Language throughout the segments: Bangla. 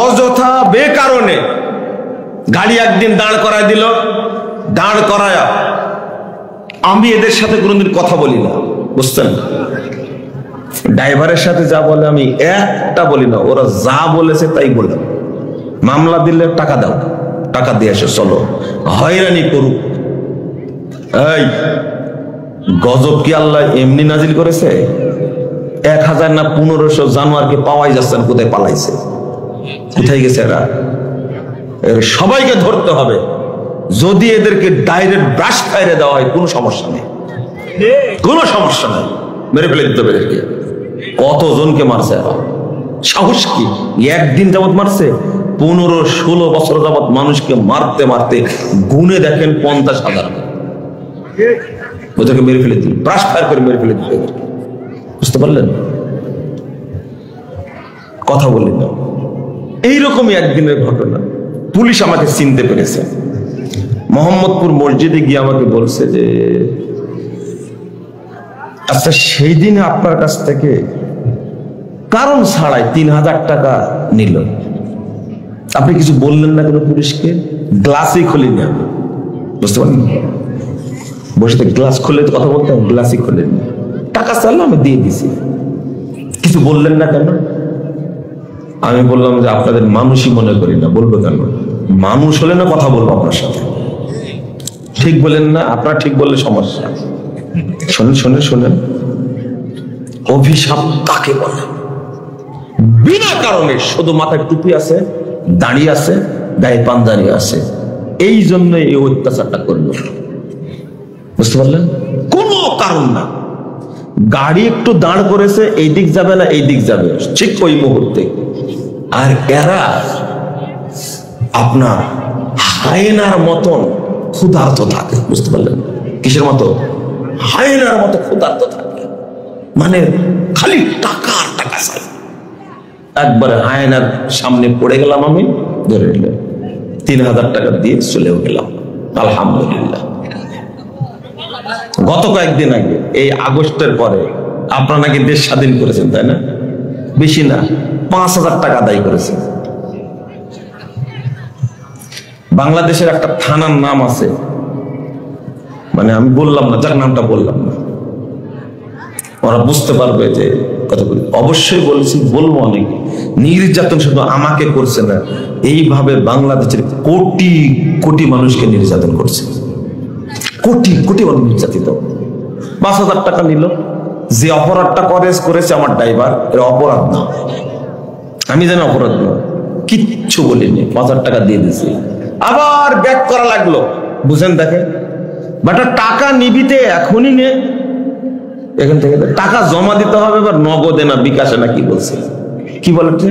অযথা বেকারণে গাড়ি একদিন দাঁড় করায় দিল, দাঁড় করায় আমি এদের সাথে কোনোদিন কথা বলি না, বুঝছেন? ড্রাইভারের সাথে যা বলে আমি একটা বলি না, ওরা যা বলেছে তাই বললাম। মামলা দিলে টাকা দাও, টাকা দিয়ে এসো, চলো, হয়রানি করুক। এই গজব কি আল্লাহ এমনি নাজিল করেছে? 1000 না 1500 জানোয়ারকে পাওয়াই যাচ্ছে না, কোথায় পালাইছে, কোথায় গেছে এরা? সবাইকে ধরতে হবে। যদি এদেরকে ডাইরেক্ট ব্রাশ ফায়ারে দেওয়া হয় কোনো সমস্যা নেই, কোনো সমস্যা নেই, মেরে ফেলে দিতে হবে এদেরকে। কতজনকে মারছে এরা, সাহস কি? একদিন যাবত মারছে, 15-16 বছর যাবত মানুষকে মারতে মারতে গুনে দেখেন 50,000। ওদেরকে মেরে ফেলে দিল, ব্রাশ ফায়ার করে মেরে ফেলে দিল। বুঝতে পারলেন? কথা বললেন না। এইরকমই একদিনের ঘটনা, পুলিশ আমাকে চিনতে পেরেছে। মোহাম্মদপুর মসজিদে গিয়ে আমাকে বলছে যে আচ্ছা সেই দিনে আপনার কাছ থেকে কারণ ছাড়াই 3000 টাকা নিল, আপনি কিছু বললেন না কেন পুলিশকে? গ্লাসই খুলিনি আমি, বুঝতে পারলেন? বসে গ্লাস খুলে কথা বলতাম, গ্লাসই খুলেনি। টাকা চাইলে আমি দিয়ে দিছি, কিছু বললেন না কেন? আমি বললাম যে আপনাদের মানুষই মনে করি না। বলবো কেন? মানুষ হলে না কথা বলবো আপনার সাথে। ঠিক বলেন না? আপনারা ঠিক বললে সমস্যা। শোনেন শোনেন শোনেন, অভিশাপ কাকে বলে? বিনা কারণে শুধু মাথায় টুপি আছে, দাঁড়িয়ে আছে, গায়ে পাঞ্জাবি আছে, এই জন্য এই অত্যাচারটা করলো। বুঝতে পারলেন? কোনো কারণ না। গাড়ি একটু দাঁড় করেছে, এই দিক যাবে না এই দিক যাবে, ঠিক ওই মুহূর্তে। আর এরা আপনার হায়নার মতন ক্ষুধার্ত থাকে। বুঝতে পারলেন? কিসের মতো? হায়নার মতো ক্ষুধার্ত থাকে, মানে খালি টাকা আর টাকা চাই। একবারে হায়নার সামনে পড়ে গেলাম আমি, ধরে নিল, 3000 টাকা দিয়ে চলেও গেলাম, আলহামদুলিল্লাহ। গত কয়েকদিন আগে, এই আগস্টের পরে আপনারা নাকি দেশ স্বাধীন করেছেন, তাই না? বেশি না, 5000 টাকা আদায় করেছেন। বাংলাদেশের একটা থানার নাম আছে, মানে আমি বললাম না, যার নামটা বললাম না, ওরা বুঝতে পারবে যে কথা বলি। অবশ্যই বলছি, বলবো অনেক। নির্যাতন শুধু আমাকে করছে না, এইভাবে বাংলাদেশের কোটি কোটি মানুষকে নির্যাতন করছে, কোটি কোটি মানুষ নির্যাতিত। 5000 টাকা নিল। যে অপরাধটা করেছে আমার ড্রাইভার, এর অপরাধ না, আমি জানি অপরাধ না, কিচ্ছু বলিনি, 5000 টাকা দিয়ে দিয়েছি। আবার ব্যাক করা লাগলো, বুঝেন? দেখে বাটা টাকা নিবিতে এখনই নে, এখান থেকে টাকা জমা দিতে হবে, এবার নগদে না বিকাশে না, কি বলছে, কি বলছে,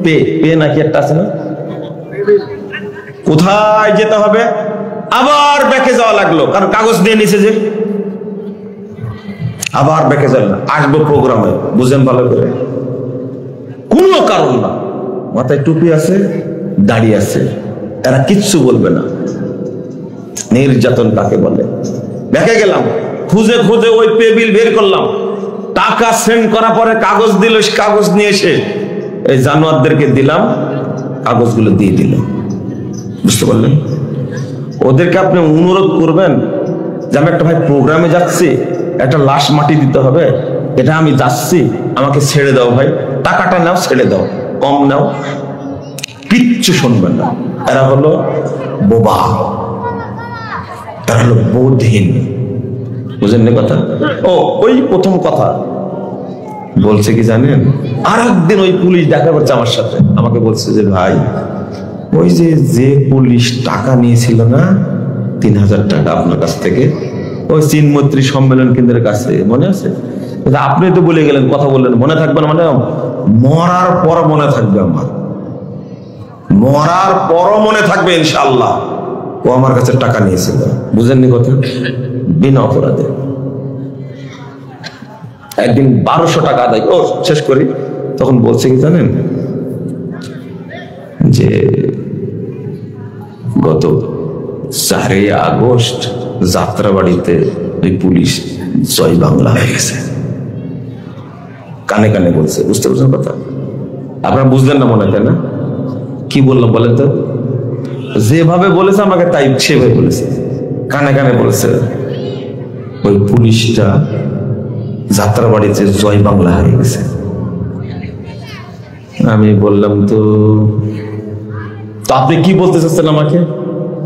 পে পে নাকি একটা আছে না, কোথায় যেতে হবে? আবার ব্যাকে যাওয়া লাগলো, কারণ কাগজ দিয়ে নিছে যে। আবার ব্যাকে যাবেন, আসবো প্রোগ্রামে, বুঝেন ভালো করে। কোনো কারণ না, মাথায় টুপি আছে, দাড়ি আছে, এরা কিচ্ছু বলবে না। নির্যাতন কাকে বলে? ব্যাকে গেলাম, খুঁজে খুঁজে ওই পে বিল বের করলাম, টাকা সেন্ড করার পরে কাগজ দিল, কাগজ নিয়ে এসে এই জানোয়ারদেরকে দিলাম, কাগজগুলো দিয়ে দিল। বুঝতে পারলেন? ওদেরকে আপনি অনুরোধ করবেন যে আমি একটা ভাই প্রোগ্রামে যাচ্ছি, একটা লাশ মাটি দিতে হবে, এটা আমি যাচ্ছি, আমাকে ছেড়ে দাও ভাই, টাকাটা নাও, ছেড়ে দাও, কম নাও, কিচ্ছু শুনবেন না। এরা হলো বোবা, এরা হলো বোধহীন। বুঝেন না কথা? ও ওই প্রথম কথা বলছে কি জানেন? আর একদিন ওই পুলিশ দেখা করছে আমার সাথে, আমাকে বলছে যে ভাই, ওই যে পুলিশ টাকা নিয়েছিল না 3000 টাকা আপনার কাছ থেকে, ওই চিনমৈত্রী সম্মেলন কেন্দ্রের কাছে, মনে আছে? আপনি তো বলে গেলেন, কথা বললেন, মনে থাকবে না? মানে মরার পর মনে থাকবে, আমার মরার পরও মনে থাকবে ইনশাআল্লাহ। ও আমার কাছে টাকা নিয়েছিল, বুঝেননি কথা? বিনা অপরাধে একদিন 1200 টাকা আদায়। ও শেষ করি, তখন বলছে কি জানেন, যে গত 4 আগস্ট যাত্রাবাড়িতে ওই পুলিশ জয় বাংলা হয়ে গেছে, কানে কানে বলছে। বুঝতে পারছেন কথা? আপনারা বুঝলেন না মনে হয়, তাই না? কি বললাম বলেন তো? যেভাবে বলেছে আমাকে তাই সেভাবে বলেছে, কানে কানে বলেছে। ওই পুলিশটা যাত্রাবাড়িতে জয় বাংলা হয়ে গেছে। আমি বললাম তো আপনি কি বলতে চাচ্ছেন আমাকে?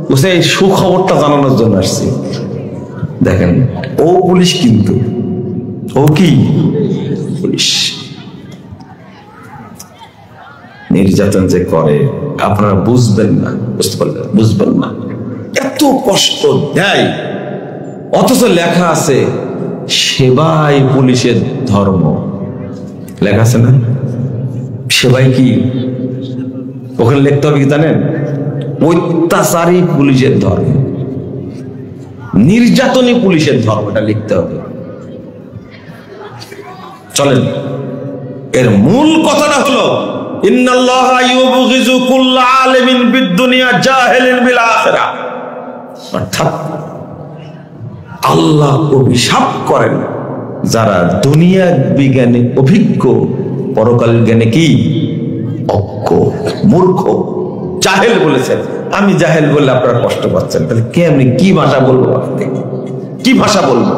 বলছে এই সুখবরটা জানানোর জন্য আসছি। দেখেন ও পুলিশ, কিন্তু ও কি পুলিশ। নির্যাতন যে করে আপনারা বুঝবেন না, বুঝতে পারলেন? বুঝবেন না, এত কষ্ট দেয়, অথচ লেখা আছে সেবাই পুলিশের ধর্ম। লেখা আছে না? সেবাই কি? ওখানে লিখতে হবে কি জানেন? অত্যাচারী পুলিশের ধর্ম, নির্যাতনী পুলিশের ধর্ম, এটা লিখতে হবে। চলেন, এর মূল কথাটা হলো ইন্নাল্লাহা ইউবগিযু কুল্লা আলিমিন বিদ-দুনিয়া জাহিলিন বিল আখিরাহ। অর্থাৎ আল্লাহ অভিশাপ করেন যারা দুনিয়া বিজ্ঞানে অভিজ্ঞ, পরকাল জ্ঞানে কি অজ্ঞ, মূর্খ, জাহেল বলেছেন। আমি জাহেল বললে আপনারা কষ্ট পাচ্ছেন, তাহলে কেমনি কি ভাষা বলবো? কি ভাষা বলবো?